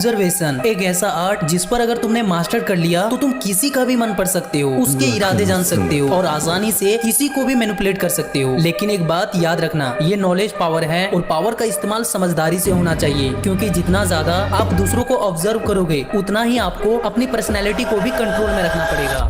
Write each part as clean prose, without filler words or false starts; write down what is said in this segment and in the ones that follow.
Observation एक ऐसा art जिस पर अगर तुमने मास्टर कर लिया तो तुम किसी का भी मन पढ़ सकते हो, उसके इरादे जान सकते हो और आसानी से किसी को भी मैनिपुलेट कर सकते हो। लेकिन एक बात याद रखना, ये नॉलेज पावर है और पावर का इस्तेमाल समझदारी से होना चाहिए, क्योंकि जितना ज्यादा आप दूसरों को ऑब्जर्व करोगे उतना ही आपको अपनी पर्सनैलिटी को भी कंट्रोल में रखना पड़ेगा।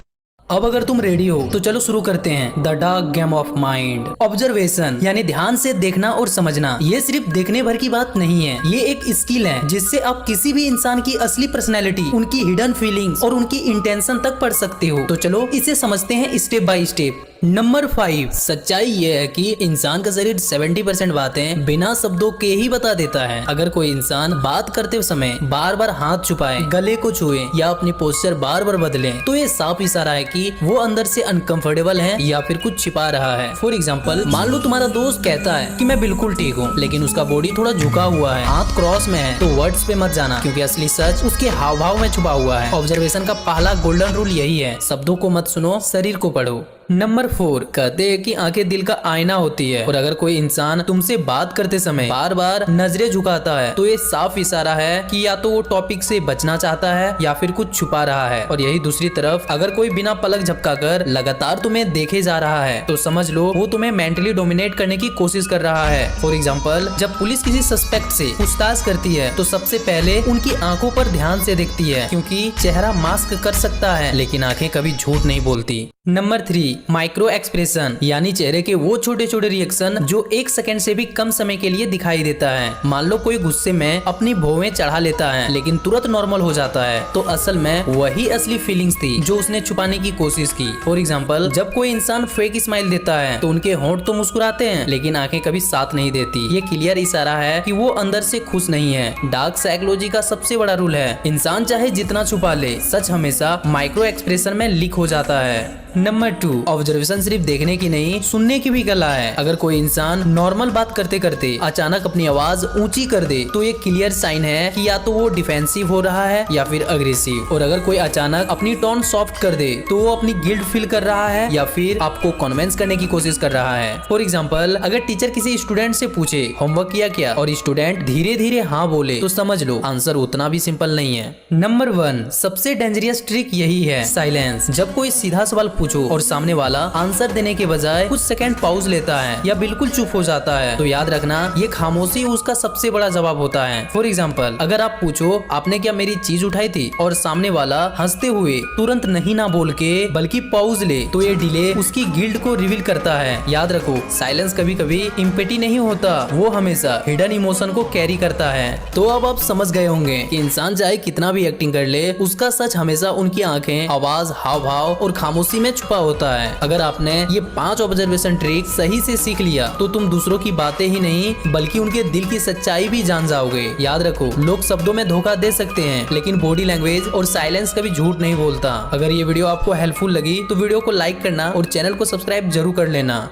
अब अगर तुम रेडी हो तो चलो शुरू करते हैं the dark game of mind. Observation यानी ध्यान से देखना और समझना। ये सिर्फ देखने भर की बात नहीं है, ये एक स्किल है जिससे आप किसी भी इंसान की असली पर्सनैलिटी, उनकी हिडन फीलिंग्स और उनकी इंटेंशन तक पढ़ सकते हो। तो चलो इसे समझते हैं स्टेप बाय स्टेप। नंबर 5, सच्चाई ये है कि इंसान का शरीर 70% बातें बिना शब्दों के ही बता देता है। अगर कोई इंसान बात करते समय बार बार हाथ छुपाए, गले को छुए या अपनी पोस्चर बार बार बदले तो ये साफ इशारा है कि वो अंदर से अनकंफर्टेबल है या फिर कुछ छिपा रहा है। फॉर एग्जाम्पल, मान लो तुम्हारा दोस्त कहता है कि मैं बिल्कुल ठीक हूँ, लेकिन उसका बॉडी थोड़ा झुका हुआ है, हाथ क्रॉस में है, तो वर्ड्स पे मत जाना, क्योंकि असली सच उसके हाव भाव में छुपा हुआ है। ऑब्जर्वेशन का पहला गोल्डन रूल यही है, शब्दों को मत सुनो, शरीर को पढ़ो। नंबर 4, कहते हैं कि आंखें दिल का आईना होती है और अगर कोई इंसान तुमसे बात करते समय बार बार नजरें झुकाता है तो ये साफ इशारा है कि या तो वो टॉपिक से बचना चाहता है या फिर कुछ छुपा रहा है। और यही दूसरी तरफ अगर कोई बिना पलक झपकाकर लगातार तुम्हें देखे जा रहा है तो समझ लो वो तुम्हें मेंटली डोमिनेट करने की कोशिश कर रहा है। फॉर एग्जाम्पल, जब पुलिस किसी सस्पेक्ट से पूछताछ करती है तो सबसे पहले उनकी आंखों पर ध्यान से देखती है, क्योंकि चेहरा मास्क कर सकता है लेकिन आंखें कभी झूठ नहीं बोलती। नंबर 3, माइक्रो एक्सप्रेशन यानी चेहरे के वो छोटे छोटे रिएक्शन जो 1 सेकंड से भी कम समय के लिए दिखाई देता है। मान लो कोई गुस्से में अपनी भौवें चढ़ा लेता है लेकिन तुरंत नॉर्मल हो जाता है, तो असल में वही असली फीलिंग्स थी जो उसने छुपाने की कोशिश की। फॉर एग्जाम्पल, जब कोई इंसान फेक स्माइल देता है तो उनके होंठ तो मुस्कुराते हैं लेकिन आंखें कभी साथ नहीं देती। ये क्लियर इशारा है कि वो अंदर से खुश नहीं है। डार्क साइकोलॉजी का सबसे बड़ा रूल है, इंसान चाहे जितना छुपा ले, सच हमेशा माइक्रो एक्सप्रेशन में लीक हो जाता है। नंबर 2, ऑब्जर्वेशन सिर्फ देखने की नहीं, सुनने की भी कला है। अगर कोई इंसान नॉर्मल बात करते करते अचानक अपनी आवाज ऊंची कर दे तो ये क्लियर साइन है कि या तो वो डिफेंसिव हो रहा है या फिर अग्रेसिव। और अगर कोई अचानक अपनी टोन सॉफ्ट कर दे तो वो अपनी गिल्ट फील कर रहा है या फिर आपको कन्विंस करने की कोशिश कर रहा है। फॉर एग्जाम्पल, अगर टीचर किसी स्टूडेंट से पूछे होमवर्क किया क्या और स्टूडेंट धीरे धीरे हाँ बोले तो समझ लो आंसर उतना भी सिंपल नहीं है। नंबर 1, सबसे डेंजरस ट्रिक यही है, साइलेंस। जब कोई सीधा सवाल पूछो और सामने वाला आंसर देने के बजाय कुछ सेकंड पॉज लेता है या बिल्कुल चुप हो जाता है तो याद रखना ये खामोशी उसका सबसे बड़ा जवाब होता है। फॉर एग्जाम्पल, अगर आप पूछो आपने क्या मेरी चीज उठाई थी और सामने वाला हंसते हुए तुरंत नहीं ना बोल के बल्कि पॉज ले तो ये डिले उसकी गिल्ट को रिवील करता है। याद रखो, साइलेंस कभी कभी इम्पेटी नहीं होता, वो हमेशा हिडन इमोशन को कैरी करता है। तो अब आप समझ गए होंगे कि इंसान चाहे कितना भी एक्टिंग कर ले, उसका सच हमेशा उनकी आंखें, आवाज, हाव भाव और खामोशी में छुपा होता है। अगर आपने ये 5 ऑब्जर्वेशन ट्रिक सही से सीख लिया तो तुम दूसरों की बातें ही नहीं बल्कि उनके दिल की सच्चाई भी जान जाओगे। याद रखो, लोग शब्दों में धोखा दे सकते हैं लेकिन बॉडी लैंग्वेज और साइलेंस कभी झूठ नहीं बोलता। अगर ये वीडियो आपको हेल्पफुल लगी तो वीडियो को लाइक करना और चैनल को सब्सक्राइब जरूर कर लेना।